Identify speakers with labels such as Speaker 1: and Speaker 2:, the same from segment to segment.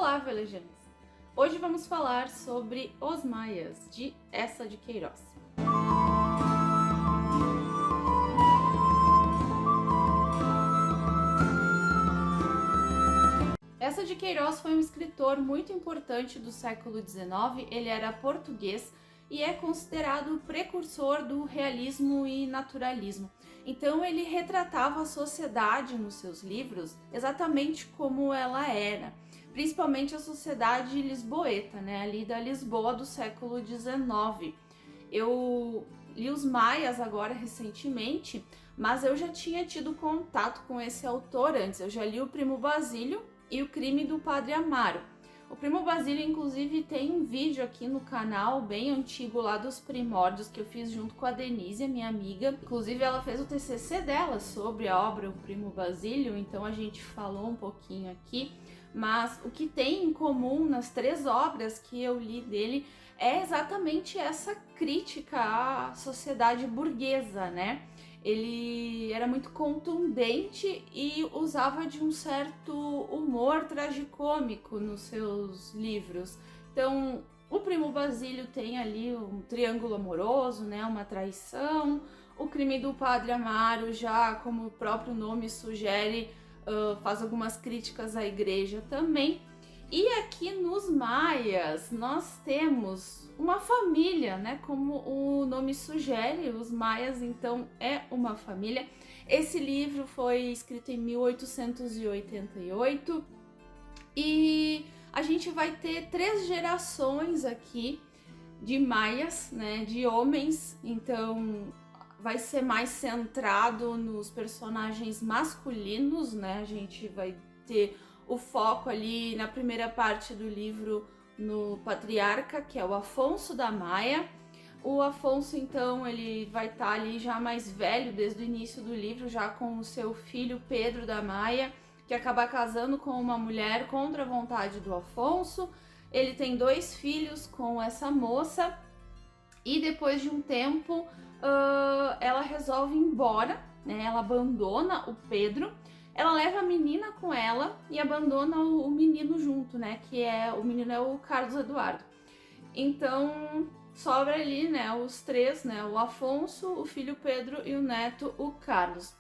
Speaker 1: Olá, velejantes! Hoje vamos falar sobre Os Maias, de Eça de Queiroz. Eça de Queiroz foi um escritor muito importante do século XIX, ele era português e é considerado o precursor do realismo e naturalismo. Então ele retratava a sociedade nos seus livros exatamente como ela era, principalmente a sociedade lisboeta, né, ali da Lisboa do século XIX. Eu li Os Maias agora recentemente, mas eu já tinha tido contato com esse autor antes. Eu já li O Primo Basílio e O Crime do Padre Amaro. O Primo Basílio, inclusive, tem um vídeo aqui no canal bem antigo lá dos primórdios que eu fiz junto com a Denise, a minha amiga. Inclusive, ela fez o TCC dela sobre a obra O Primo Basílio, então a gente falou um pouquinho aqui. Mas o que tem em comum nas três obras que eu li dele é exatamente essa crítica à sociedade burguesa, né? Ele era muito contundente e usava de um certo humor tragicômico nos seus livros. Então, o Primo Basílio tem ali um triângulo amoroso, né, uma traição. O Crime do Padre Amaro, já como o próprio nome sugere, faz algumas críticas à igreja também. E aqui nos Maias nós temos uma família, né? Como o nome sugere, os Maias então é uma família. Esse livro foi escrito em 1888 e a gente vai ter 3 gerações aqui de Maias, né? De homens, então vai ser mais centrado nos personagens masculinos, né? A gente vai ter o foco ali na primeira parte do livro no patriarca, que é o Afonso da Maia. O Afonso, então, ele vai estar ali já mais velho desde o início do livro, já com o seu filho Pedro da Maia, que acaba casando com uma mulher contra a vontade do Afonso. Ele tem 2 filhos com essa moça e depois de um tempo ela resolve ir embora, né? Ela abandona o Pedro. Ela leva a menina com ela e abandona o menino junto, né? O menino é o Carlos Eduardo. Então sobra ali, né? Os 3, né? O Afonso, o filho Pedro e o neto, o Carlos.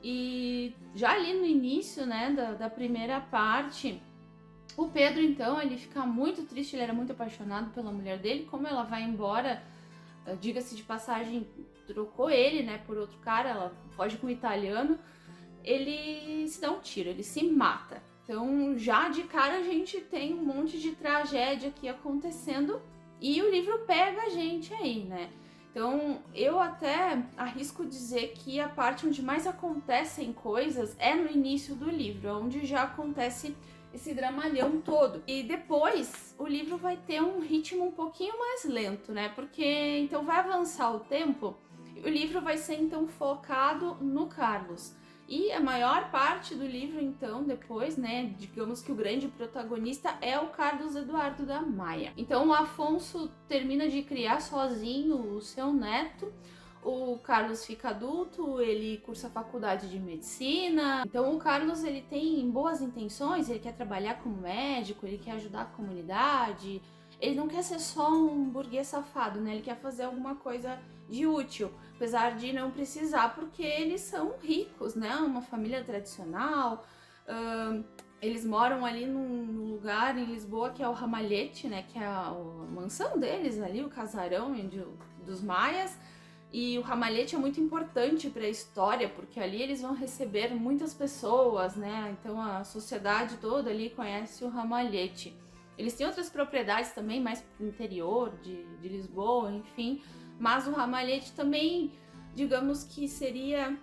Speaker 1: E já ali no início, né? Da primeira parte, o Pedro então ele fica muito triste. Ele era muito apaixonado pela mulher dele. Como ela vai embora, diga-se de passagem, trocou ele, né? Por outro cara. Ela foge com o italiano. Ele se dá um tiro, ele se mata. Então já de cara a gente tem um monte de tragédia aqui acontecendo e o livro pega a gente aí, né? Então eu até arrisco dizer que a parte onde mais acontecem coisas é no início do livro, onde já acontece esse dramalhão todo. E depois o livro vai ter um ritmo um pouquinho mais lento, né? Porque então vai avançar o tempo e o livro vai ser então focado no Carlos. E a maior parte do livro, então, depois, né, digamos que o grande protagonista é o Carlos Eduardo da Maia. Então, o Afonso termina de criar sozinho o seu neto, o Carlos fica adulto, ele cursa a faculdade de medicina. Então, o Carlos, ele tem boas intenções, ele quer trabalhar como médico, ele quer ajudar a comunidade. Ele não quer ser só um burguês safado, né? Ele quer fazer alguma coisa de útil, apesar de não precisar, porque eles são ricos, né? Uma família tradicional. Eles moram ali num lugar em Lisboa que é o Ramalhete, né? Que é a mansão deles ali, o casarão dos Maias. E o Ramalhete é muito importante para a história, porque ali eles vão receber muitas pessoas, né? Então a sociedade toda ali conhece o Ramalhete. Eles têm outras propriedades também, mais pro interior de Lisboa, enfim. Mas o Ramalhete também, digamos que seria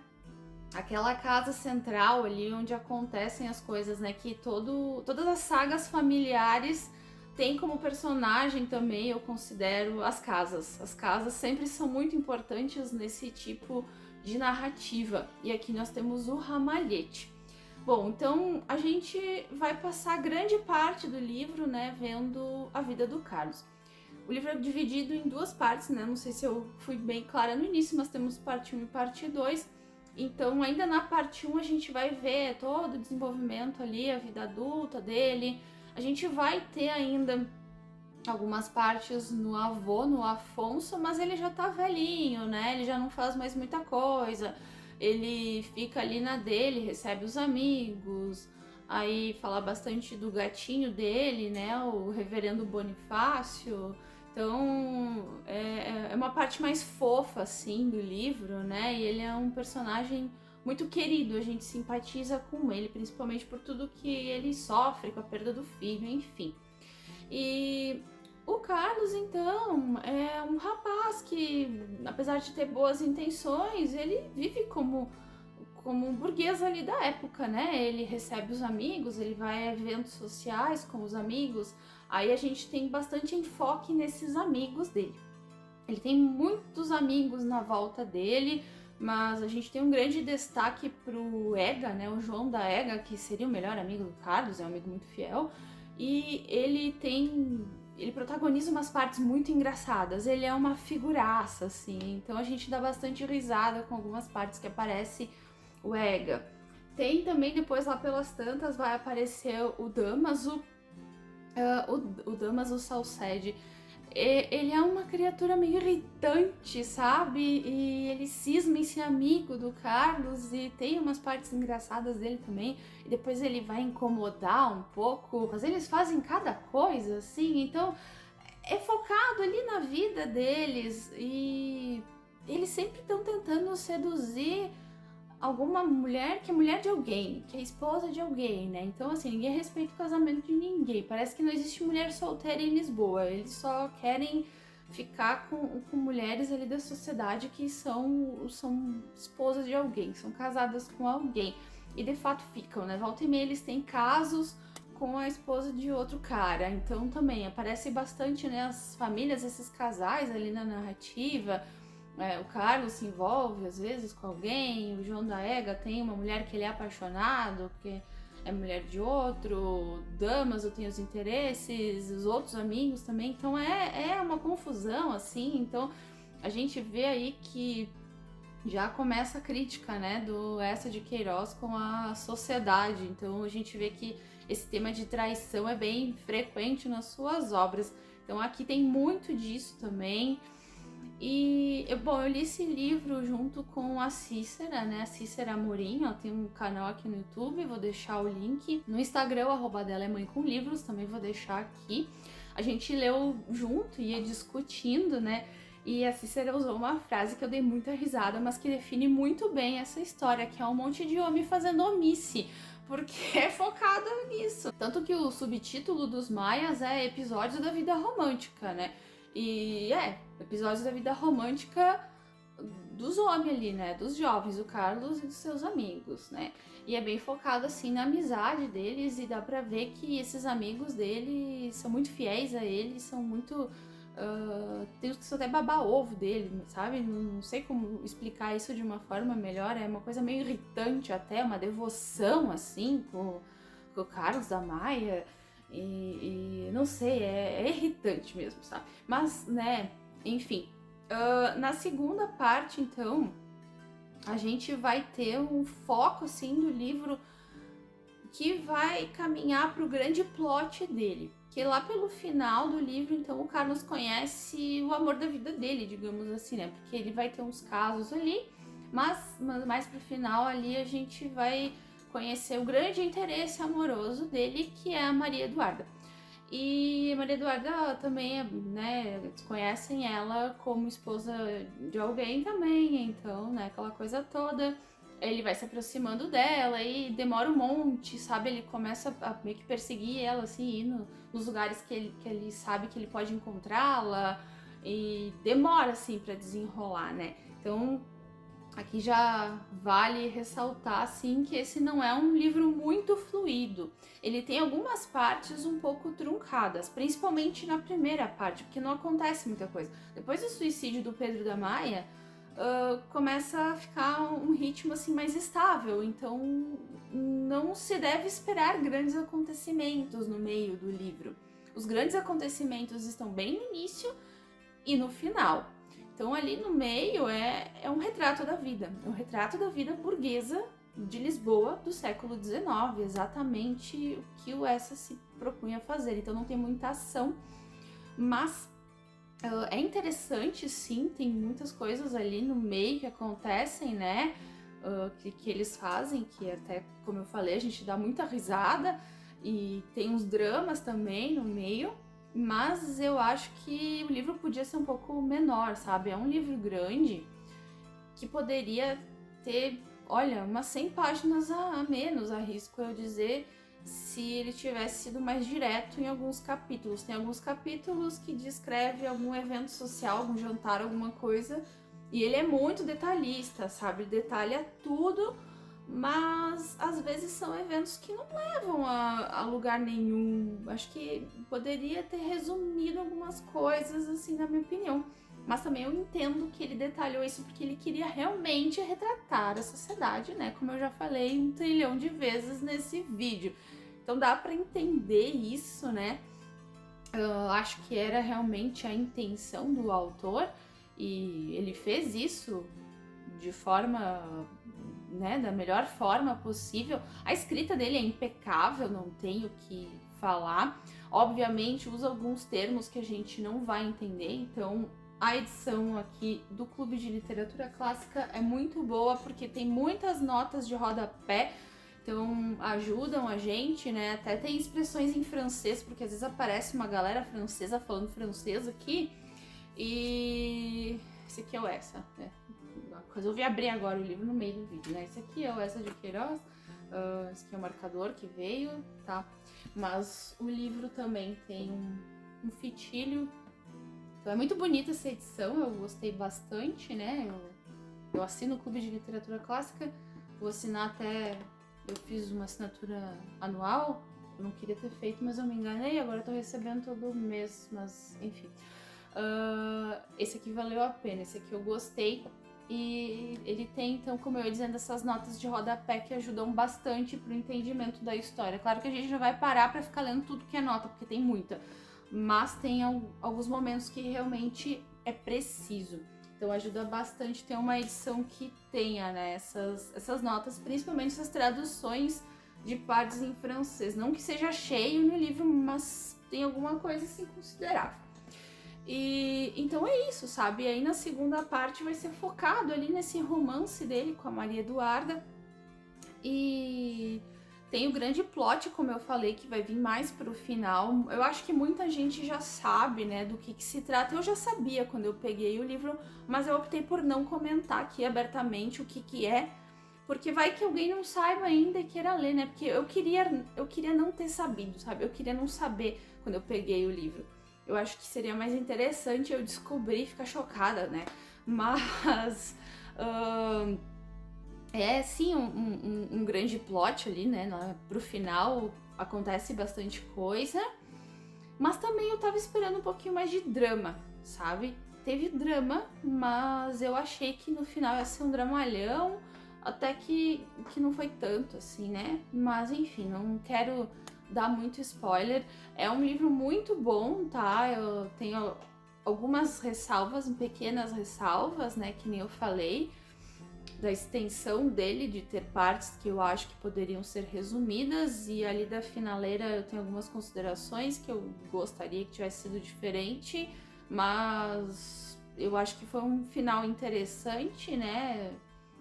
Speaker 1: aquela casa central ali onde acontecem as coisas, né? Que todas as sagas familiares têm como personagem também, eu considero, as casas. As casas sempre são muito importantes nesse tipo de narrativa. E aqui nós temos o Ramalhete. Bom, então a gente vai passar grande parte do livro, né, vendo a vida do Carlos. O livro é dividido em 2 partes, né, não sei se eu fui bem clara no início, mas temos parte 1 e parte 2. Então ainda na parte 1 a gente vai ver todo o desenvolvimento ali, a vida adulta dele, A gente vai ter ainda algumas partes no avô, no Afonso, mas ele já tá velhinho, né? Ele já não faz mais muita coisa. Ele fica ali na dele, recebe os amigos. Aí fala bastante do gatinho dele, né? O Reverendo Bonifácio. Então é uma parte mais fofa, assim, do livro, né? E ele é um personagem muito querido, a gente simpatiza com ele, principalmente por tudo que ele sofre com a perda do filho, enfim. E o Carlos, então, é um rapaz que, apesar de ter boas intenções, ele vive como um burguês ali da época, né? Ele recebe os amigos, ele vai a eventos sociais com os amigos, aí a gente tem bastante enfoque nesses amigos dele. Ele tem muitos amigos na volta dele, mas a gente tem um grande destaque pro Ega, né? O João da Ega, que seria o melhor amigo do Carlos, é um amigo muito fiel. E ele protagoniza umas partes muito engraçadas. Ele é uma figuraça, assim. Então a gente dá bastante risada com algumas partes que aparece o Ega. Tem também, depois lá pelas tantas, vai aparecer o Damaso. O Damaso Salcede. Ele é uma criatura meio irritante, sabe? E ele cisma em ser amigo do Carlos e tem umas partes engraçadas dele também. E depois ele vai incomodar um pouco. Mas eles fazem cada coisa, assim. Então é focado ali na vida deles. E eles sempre estão tentando seduzir alguma mulher que é mulher de alguém, que é esposa de alguém, né? Então, assim, ninguém respeita o casamento de ninguém. Parece que não existe mulher solteira em Lisboa. Eles só querem ficar com mulheres ali da sociedade que são esposas de alguém, são casadas com alguém. E de fato ficam, né? Volta e meia eles têm casos com a esposa de outro cara. Então também aparece bastante, né, as famílias, esses casais ali na narrativa. O Carlos se envolve às vezes com alguém, o João da Ega tem uma mulher que ele é apaixonado, que é mulher de outro, o Damaso tem os interesses, os outros amigos também, então é uma confusão assim. Então a gente vê aí que já começa a crítica, né, do Eça de Queiroz com a sociedade. Então a gente vê que esse tema de traição é bem frequente nas suas obras, então aqui tem muito disso também. E, eu li esse livro junto com a Cícera, né? A Cícera Amorim, ela tem um canal aqui no YouTube, vou deixar o link. No Instagram, o arroba dela é Mãe com Livros, também vou deixar aqui. A gente leu junto, ia discutindo, né? E a Cícera usou uma frase que eu dei muita risada, mas que define muito bem essa história, que é um monte de homem fazendo omisse, porque é focado nisso. Tanto que o subtítulo dos Maias é Episódios da Vida Romântica, né? E episódios da vida romântica dos homens ali, né? Dos jovens, do Carlos e dos seus amigos, né? E é bem focado, assim, na amizade deles, e dá pra ver que esses amigos dele são muito fiéis a ele, são muito... tem uns que são até baba-ovo dele, sabe? Não sei como explicar isso de uma forma melhor, é uma coisa meio irritante até, uma devoção, assim, com o Carlos da Maia... E não sei, é irritante mesmo, sabe? Mas, né, enfim. Na segunda parte, então, a gente vai ter um foco, assim, do livro que vai caminhar para o grande plot dele. Que lá pelo final do livro, então, o Carlos conhece o amor da vida dele, digamos assim, né? Porque ele vai ter uns casos ali, mas mais pro final ali a gente vai conhecer o grande interesse amoroso dele, que é a Maria Eduarda. E a Maria Eduarda também, né, conhecem ela como esposa de alguém também, então, né, aquela coisa toda. Ele vai se aproximando dela e demora um monte, sabe? Ele começa a meio que perseguir ela, assim, ir nos lugares que ele sabe que ele pode encontrá-la, e demora, assim, pra desenrolar, né? Então, aqui já vale ressaltar, assim, que esse não é um livro muito fluido. Ele tem algumas partes um pouco truncadas, principalmente na primeira parte, porque não acontece muita coisa. Depois do suicídio do Pedro da Maia, começa a ficar um ritmo, assim, mais estável. Então, não se deve esperar grandes acontecimentos no meio do livro. Os grandes acontecimentos estão bem no início e no final. Então ali no meio é um retrato da vida, é um retrato da vida burguesa de Lisboa do século XIX, exatamente o que o Essa se propunha fazer. Então não tem muita ação, mas é interessante, sim, tem muitas coisas ali no meio que acontecem, né? Que eles fazem, que até, como eu falei, a gente dá muita risada, e tem uns dramas também no meio, mas eu acho que o livro podia ser um pouco menor, sabe? É um livro grande que poderia ter, olha, umas 100 páginas a menos, arrisco eu dizer, se ele tivesse sido mais direto em alguns capítulos. Tem alguns capítulos que descreve algum evento social, algum jantar, alguma coisa, e ele é muito detalhista, sabe? Detalha tudo, mas às vezes são eventos que não levam a lugar nenhum. Acho que poderia ter resumido algumas coisas, assim, na minha opinião. Mas também eu entendo que ele detalhou isso porque ele queria realmente retratar a sociedade, né? Como eu já falei 1 trilhão de vezes nesse vídeo. Então dá para entender isso, né? Eu acho que era realmente a intenção do autor, e ele fez isso de forma, né, da melhor forma possível. A escrita dele é impecável, não tenho o que falar. Obviamente usa alguns termos que a gente não vai entender, então a edição aqui do Clube de Literatura Clássica é muito boa porque tem muitas notas de rodapé, então ajudam a gente, né? Até tem expressões em francês, porque às vezes aparece uma galera francesa falando francês aqui. E esse aqui é o Essa, né? Resolvi abrir agora o livro no meio do vídeo, né? Esse aqui é o Essa de Queiroz, esse aqui é o marcador que veio, tá? Mas o livro também tem um fitilho. Então é muito bonita essa edição, eu gostei bastante, né? Eu assino o Clube de Literatura Clássica, vou assinar até... Eu fiz uma assinatura anual, eu não queria ter feito, mas eu me enganei, agora eu tô recebendo todo mês, mas enfim. Esse aqui valeu a pena, esse aqui eu gostei. E ele tem, então, como eu ia dizendo, essas notas de rodapé que ajudam bastante pro entendimento da história. Claro que a gente já vai parar pra ficar lendo tudo que é nota, porque tem muita. Mas tem alguns momentos que realmente é preciso. Então ajuda bastante ter uma edição que tenha, né, essas notas, principalmente essas traduções de partes em francês. Não que seja cheio no livro, mas tem alguma coisa assim considerável. E então é isso, sabe? E aí na segunda parte vai ser focado ali nesse romance dele com a Maria Eduarda. E tem o grande plot, como eu falei, que vai vir mais pro final. Eu acho que muita gente já sabe, né, do que se trata. Eu já sabia quando eu peguei o livro, mas eu optei por não comentar aqui abertamente o que é, porque vai que alguém não saiba ainda e queira ler, né? Porque eu queria não ter sabido, sabe? Eu queria não saber quando eu peguei o livro. Eu acho que seria mais interessante eu descobrir e ficar chocada, né? Mas é sim um grande plot ali, né? Pro final acontece bastante coisa. Mas também eu tava esperando um pouquinho mais de drama, sabe? Teve drama, mas eu achei que no final ia ser um dramalhão. Até que não foi tanto assim, né? Mas enfim, não quero dar muito spoiler. É um livro muito bom, tá? Eu tenho algumas ressalvas, pequenas ressalvas, né? Que nem eu falei, da extensão dele, de ter partes que eu acho que poderiam ser resumidas, e ali da finaleira eu tenho algumas considerações que eu gostaria que tivesse sido diferente, mas eu acho que foi um final interessante, né?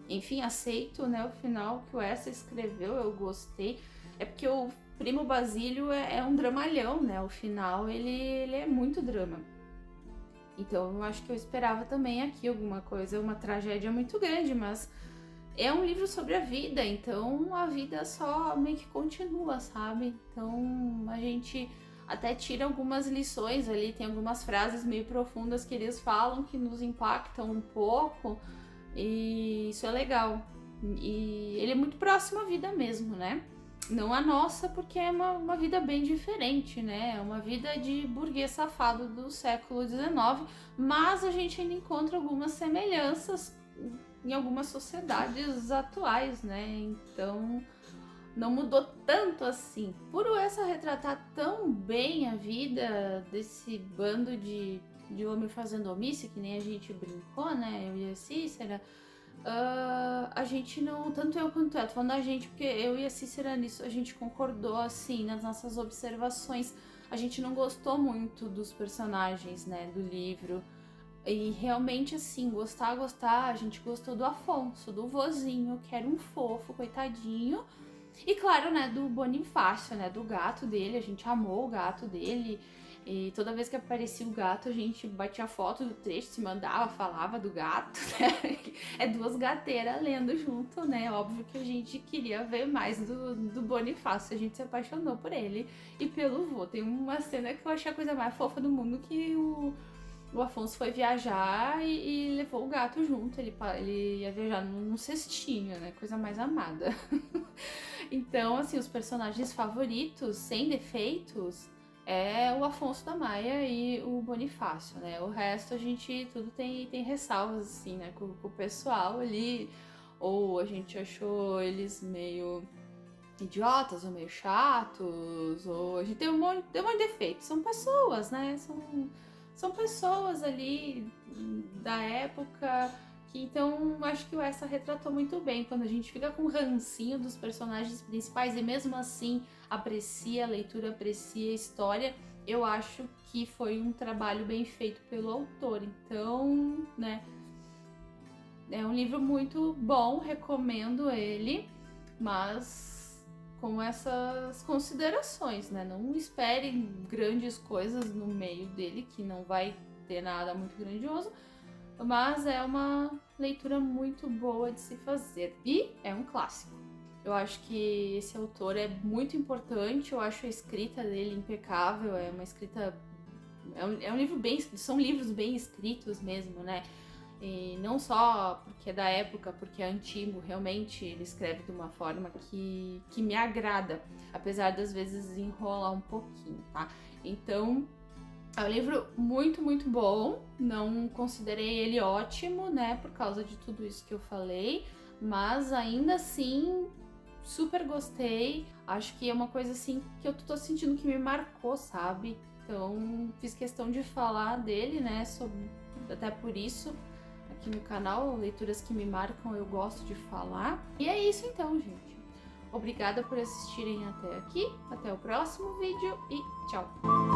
Speaker 1: Enfim, aceito, né, o final que o Essa escreveu, eu gostei. É porque o Primo Basílio é um dramalhão, né? O final, ele é muito drama. Então, eu acho que eu esperava também aqui alguma coisa, uma tragédia muito grande, mas é um livro sobre a vida, então a vida só meio que continua, sabe? Então, a gente até tira algumas lições ali, tem algumas frases meio profundas que eles falam que nos impactam um pouco, e isso é legal. E ele é muito próximo à vida mesmo, né? Não a nossa, porque é uma vida bem diferente, né? É uma vida de burguês safado do século XIX, mas a gente ainda encontra algumas semelhanças em algumas sociedades atuais, né? Então não mudou tanto assim. Por Essa retratar tão bem a vida desse bando de homem fazendo omissa, que nem a gente brincou, né? Eu e a Cícera. a gente não, tanto eu quanto ela, tô falando a gente, porque eu e a Cícera nisso, a gente concordou, assim, nas nossas observações. A gente não gostou muito dos personagens, né, do livro. E realmente, assim, gostar, a gente gostou do Afonso, do vozinho, que era um fofo, coitadinho. E claro, né, do Bonifácio, né, do gato dele, a gente amou o gato dele. E toda vez que aparecia o gato, a gente batia foto do trecho, se mandava, falava do gato, né? É duas gateiras lendo junto, né? Óbvio que a gente queria ver mais do Bonifácio, a gente se apaixonou por ele e pelo vô. Tem uma cena que eu achei a coisa mais fofa do mundo, que o Afonso foi viajar e levou o gato junto. Ele ia viajar num cestinho, né? Coisa mais amada. Então, assim, os personagens favoritos, sem defeitos, é o Afonso da Maia e o Bonifácio, né? O resto a gente tudo tem ressalvas, assim, né? Com o pessoal ali. Ou a gente achou eles meio idiotas ou meio chatos, ou a gente tem um monte de defeitos. São pessoas, né? São pessoas ali da época que, então, acho que o Essa retratou muito bem. Quando a gente fica com rancinho dos personagens principais e mesmo assim aprecia a leitura, aprecia a história, eu acho que foi um trabalho bem feito pelo autor. Então, né, é um livro muito bom, recomendo ele, mas com essas considerações, né? Não esperem grandes coisas no meio dele, que não vai ter nada muito grandioso, mas é uma leitura muito boa de se fazer. E é um clássico. Eu acho que esse autor é muito importante, eu acho a escrita dele impecável, é uma escrita... É um livro bem... São livros bem escritos mesmo, né? E não só porque é da época, porque é antigo, realmente ele escreve de uma forma que me agrada, apesar das vezes enrolar um pouquinho, tá? Então, é um livro muito, muito bom. Não considerei ele ótimo, né, por causa de tudo isso que eu falei, mas ainda assim, super gostei. Acho que é uma coisa assim que eu tô sentindo que me marcou, sabe? Então, fiz questão de falar dele, né, até por isso. Aqui no canal, leituras que me marcam, eu gosto de falar. E é isso então, gente. Obrigada por assistirem até aqui. Até o próximo vídeo e tchau!